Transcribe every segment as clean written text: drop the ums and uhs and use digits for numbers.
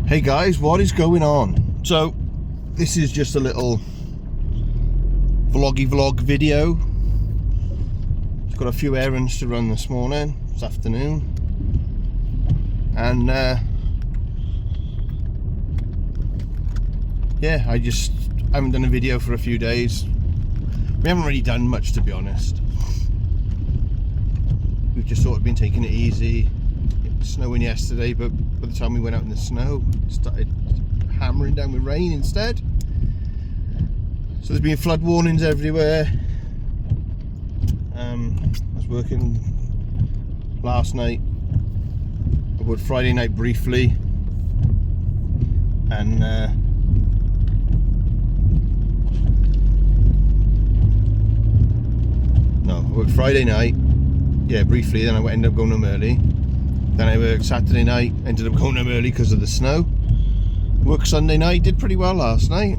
Hey guys, what is going on? So this is just a little vlog video. I've got a few errands to run this afternoon, and yeah, I haven't done a video for a few days. We haven't really done much, to be honest. We've just sort of been taking it easy. It was snowing yesterday, but by the time we went out in the snow, it started hammering down with rain instead. So there's been flood warnings everywhere. I was working last night, I worked Friday night briefly, and I worked Friday night, yeah, briefly, then I ended up going home early. Then I worked Saturday night, ended up going home early because of the snow. Worked Sunday night, did pretty well last night,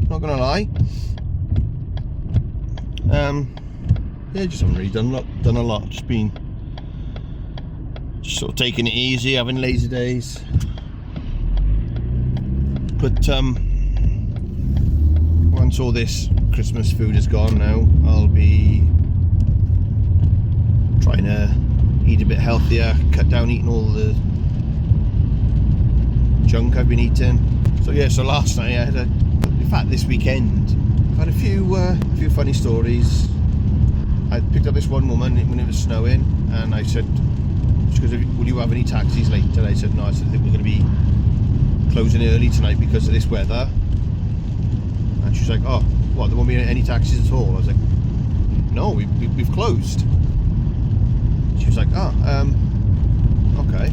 not gonna lie. Yeah, just haven't really done a lot. Just sort of taking it easy, having lazy days. But once all this Christmas food is gone now, I'll be trying to eat a bit healthier, cut down eating all the junk I've been eating. So yeah, so last night I had in fact this weekend, I've had a few funny stories. I picked up this one woman when it was snowing, and I said, she goes, "Will you have any taxis later?" I said, "No." I said, "I think we're going to be closing early tonight because of this weather." And she's like, "Oh, what, there won't be any taxis at all?" I was like, "No, we've closed." She was like, "Oh, okay."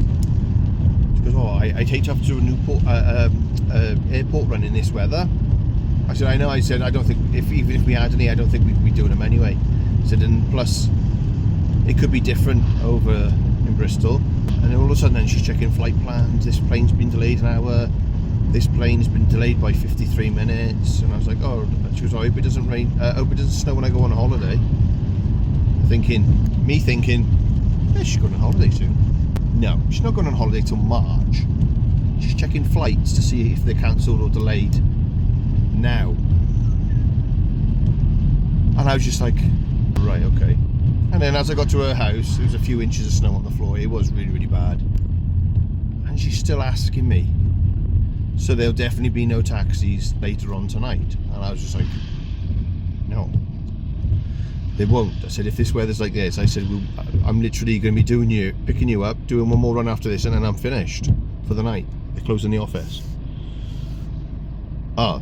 She goes, "Oh, I'd hate to have to do a new airport run in this weather." I said, "I know." I said, "I don't think, even if we had any, I don't think we'd be doing them anyway." I said, "And plus, it could be different over in Bristol." And then all of a sudden, then she's checking flight plans. This plane's been delayed an hour. This plane's been delayed by 53 minutes. And I was like, "Oh," she goes, "I hope it doesn't rain. Hope it doesn't snow when I go on holiday." Thinking, yeah, she's going on holiday soon. No, she's not going on holiday till March. She's checking flights to see if they're cancelled or delayed now. And I was just like, right, okay. And then as I got to her house, there was a few inches of snow on the floor. It was really, really bad. And she's still asking me. So there'll definitely be no taxis later on tonight. And I was just like, no, they won't. I said, if this weather's like this, I said, I'm literally going to be picking you up, doing one more run after this, and then I'm finished for the night. They're closing the office.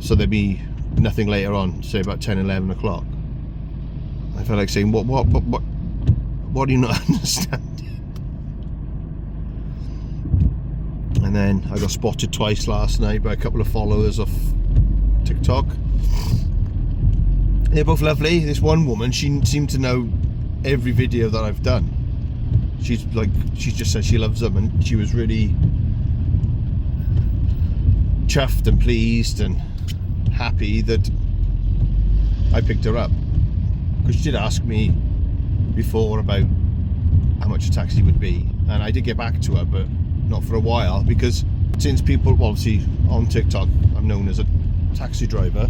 So there'll be nothing later on, say about 10, 11 o'clock. I felt like saying, what do you not understand? And then I got spotted twice last night by a couple of followers off TikTok. They're both lovely. This one woman, she seemed to know every video that I've done. She just said she loves them, and she was really chuffed and pleased and happy that I picked her up, because she did ask me before about how much a taxi would be, and I did get back to her, but not for a while, because since people, well, obviously on TikTok I'm known as a taxi driver,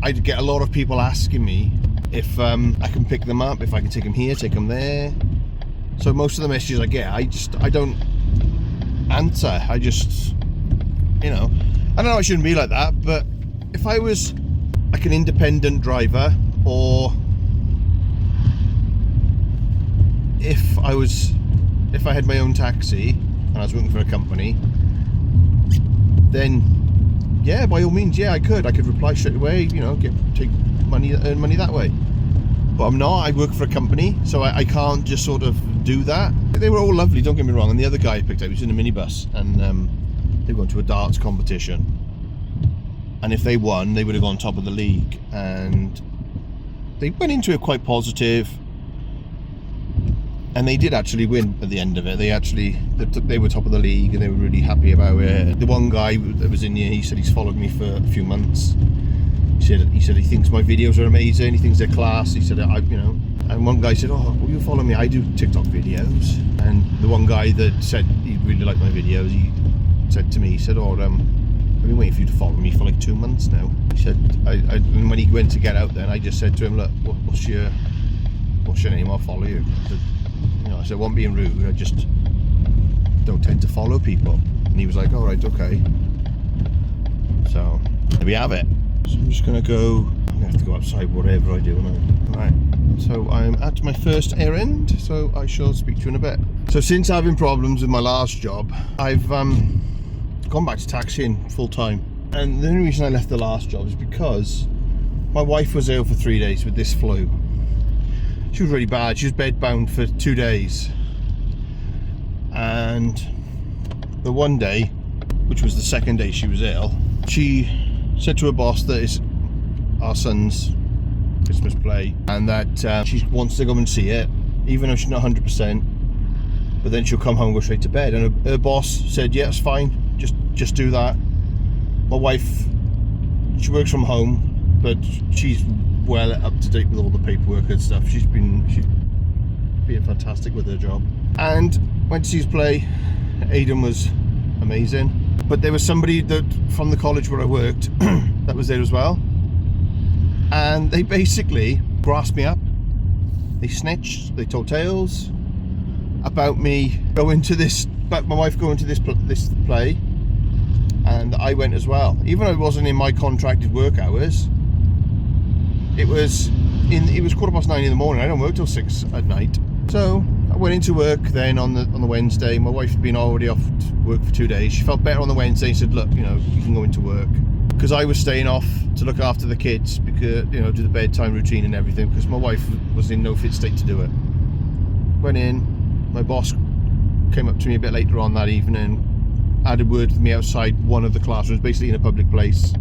I get a lot of people asking me if I can pick them up, if I can take them here, take them there. So most of the messages I get, I don't answer. I just, I know I shouldn't be like that, but if I was like an independent driver, or if I had my own taxi and I was working for a company, then yeah, by all means, yeah, I could reply straight away, take money, earn money that way. But I'm not. I work for a company, so I can't just sort of do that. They were all lovely, don't get me wrong. And the other guy I picked up, he was in a minibus, and they went to a darts competition. And if they won, they would have gone top of the league. And they went into it quite positive. And they did actually win at the end of it. They were top of the league, and they were really happy about it. The one guy that was in here, he said he's followed me for a few months. He said he thinks my videos are amazing. He thinks they're class. He said, you know. And one guy said, "Oh, will you follow me? I do TikTok videos." And the one guy that said he really liked my videos, he said to me, he said, "Oh, I've been waiting for you to follow me for like 2 months now." He said, and when he went to get out, then I just said to him, "Look, what's your name? I'll follow you." I said, you know, I said, "I wasn't being rude. I just don't tend to follow people." And he was like, "All right, okay." So there we have it. So I'm just gonna go. I'm gonna have to go outside whatever I do now. Right. So I'm at my first errand. So I shall speak to you in a bit. So since having problems with my last job, I've gone back to taxiing full time. And the only reason I left the last job is because my wife was ill for 3 days with this flu. She was really bad. She was bedbound for 2 days. And the one day, which was the second day she was ill, she said to her boss that it's our son's Christmas play and that she wants to go and see it, even though she's not 100%. But then she'll come home and go straight to bed. And her boss said, "Yeah, it's fine. Just do that." My wife, she works from home, but she's well up to date with all the paperwork and stuff. She's been fantastic with her job. And went to see his play. Aidan was amazing. But there was somebody that from the college where I worked that was there as well. And they basically grassed me up. They snitched, they told tales about me going to this, about my wife going to this play. And I went as well, even though it wasn't in my contracted work hours. It was 9:15 in the morning. I don't work till 6 at night. So I went into work then on the Wednesday. My wife had been already off work for 2 days. She felt better on the Wednesday and said, "Look, you know, you can go into work." Because I was staying off to look after the kids, because, you know, do the bedtime routine and everything, because my wife was in no fit state to do it. Went in, my boss came up to me a bit later on that evening, had a word with me outside one of the classrooms, basically in a public place.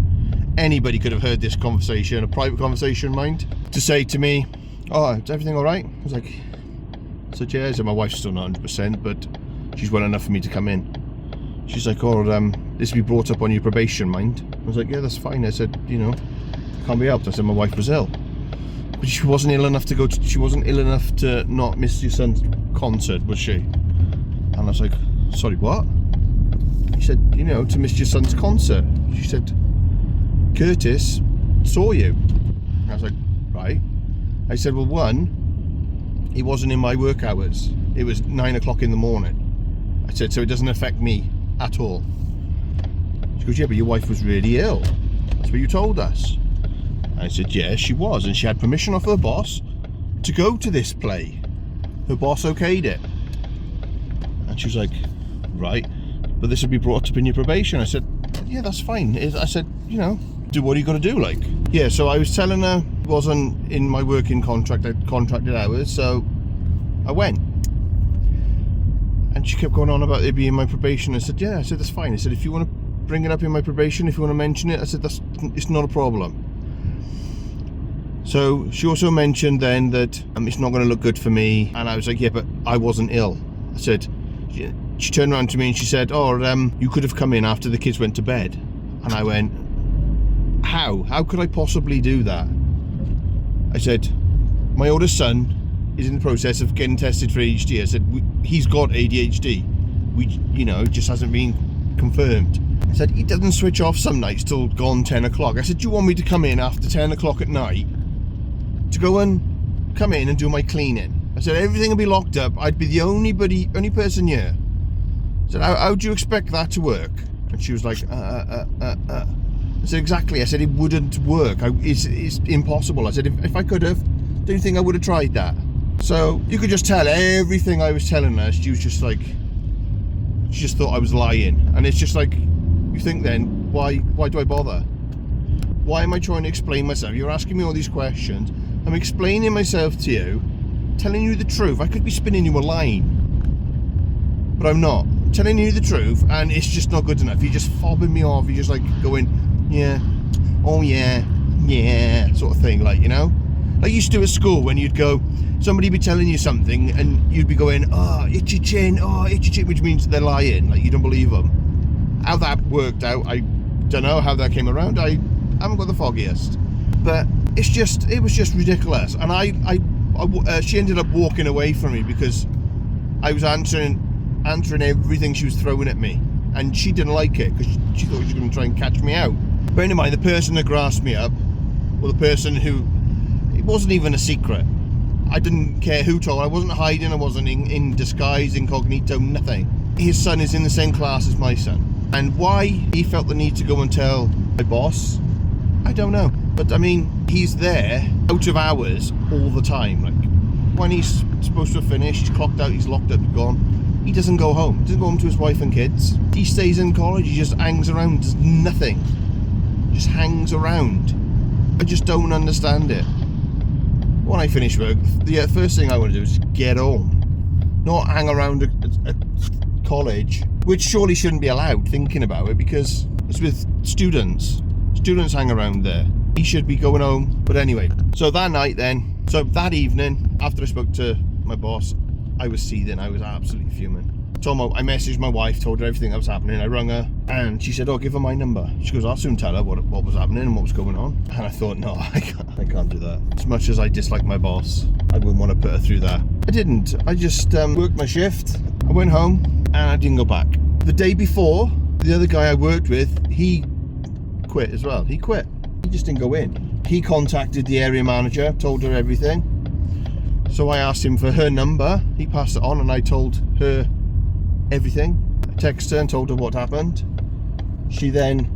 Anybody could have heard this conversation, a private conversation, mind, to say to me, "Oh, is everything all right?" I was like, "Yeah." I said, "My wife's still not 100%, but she's well enough for me to come in." She's like, "Oh, this will be brought up on your probation, mind." I was like, "Yeah, that's fine." I said, "You know, can't be helped." I said, "My wife was ill, but she wasn't ill enough to she wasn't ill enough to not miss your son's concert, was she?" And I was like, "Sorry, what?" He said, "You know, to miss your son's concert." She said, "Curtis saw you." I was like, "Right." I said, "Well, one, it wasn't in my work hours. It was 9 o'clock in the morning." I said, "So it doesn't affect me at all." She goes, "Yeah, but your wife was really ill. That's what you told us." I said, "Yeah, she was, and she had permission off her boss to go to this play. Her boss okayed it." And she was like, "Right, but this will be brought up in your probation." I said, "Yeah, that's fine." I said, "You know, do what you got to do, like." Yeah, so I was telling her it wasn't in my working contracted hours, so I went. And she kept going on about it being my probation. I said, "Yeah." I said, "That's fine." I said, "If you want to bring it up in my probation, if you want to mention it," I said, it's not a problem." So she also mentioned then that it's not going to look good for me. And I was like, "Yeah, but I wasn't ill." I said, she turned around to me and she said, "Oh, you could have come in after the kids went to bed." And I went, How could I possibly do that?" I said, "My oldest son is in the process of getting tested for ADHD." I said, "He's got ADHD. You know, it just hasn't been confirmed." I said, "He doesn't switch off some nights till gone 10 o'clock. I said, "Do you want me to come in after 10 o'clock at night to go and come in and do my cleaning?" I said, "Everything will be locked up. I'd be the only person here." I said, how do you expect that to work?" And she was like, I said, "Exactly." I said, "It wouldn't work. It's impossible." I said, if I could have, do you think I would have tried that?" So you could just tell everything I was telling her, she was just like, she just thought I was lying. And it's just like, you think then, why do I bother? Why am I trying to explain myself? You're asking me all these questions. I'm explaining myself to you, telling you the truth. I could be spinning you a line, but I'm not. I'm telling you the truth, and it's just not good enough. You're just fobbing me off. You're just like going, "Yeah, oh yeah, yeah," sort of thing, like, you know? Like you used to at school when you'd go, somebody be telling you something and you'd be going, "Oh, itchy chin, which means they're lying, like you don't believe them. How that worked out, I don't know how that came around. I haven't got the foggiest. But it was just ridiculous. And she ended up walking away from me because I was answering everything she was throwing at me, and she didn't like it because she thought she was going to try and catch me out. Bearing in mind, the person that grasped me up, well, the person who, it wasn't even a secret. I didn't care who told. I wasn't hiding. I wasn't in disguise, incognito, nothing. His son is in the same class as my son, and why he felt the need to go and tell my boss, I don't know. But I mean, he's there out of hours all the time. Like when he's supposed to have finished, clocked out, he's locked up, gone. He doesn't go home. He doesn't go home to his wife and kids. He stays in college. He just hangs around, does nothing. Just hangs around. I just don't understand it. When I finish work, the first thing I want to do is get home, not hang around a college, which surely shouldn't be allowed, thinking about it, because it's with students. Students hang around there. He should be going home. But anyway, so that evening, after I spoke to my boss, I was seething. I was absolutely fuming. I messaged my wife, told her everything that was happening. I rung her, and she said, "Oh, give her my number." She goes, "I'll soon tell her what was happening and what was going on." And I thought, no, I can't do that. As much as I dislike my boss, I wouldn't want to put her through that. I didn't. I just worked my shift. I went home, and I didn't go back. The day before, the other guy I worked with, he quit as well. He quit. He just didn't go in. He contacted the area manager, told her everything. So I asked him for her number. He passed it on, and I told her everything. I texted her and told her what happened. She then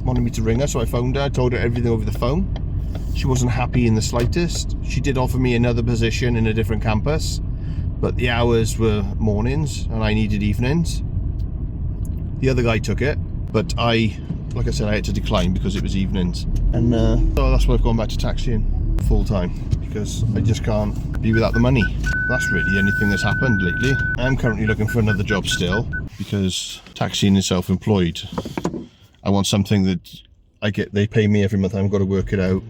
wanted me to ring her, so I phoned her. I told her everything over the phone. She wasn't happy in the slightest. She did offer me another position in a different campus, but the hours were mornings and I needed evenings. The other guy took it, but like I said, I had to decline because it was evenings. And so that's why I've gone back to taxiing full time, because I just can't be without the money. That's really the only thing that's happened lately. I'm currently looking for another job still, because taxiing is self-employed. I want something that they pay me every month. I've got to work it out,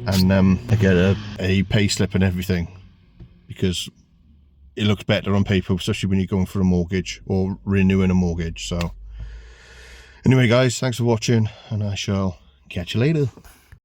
and I get a pay slip and everything, because it looks better on paper, especially when you're going for a mortgage or renewing a mortgage. So anyway guys, thanks for watching, and I shall catch you later.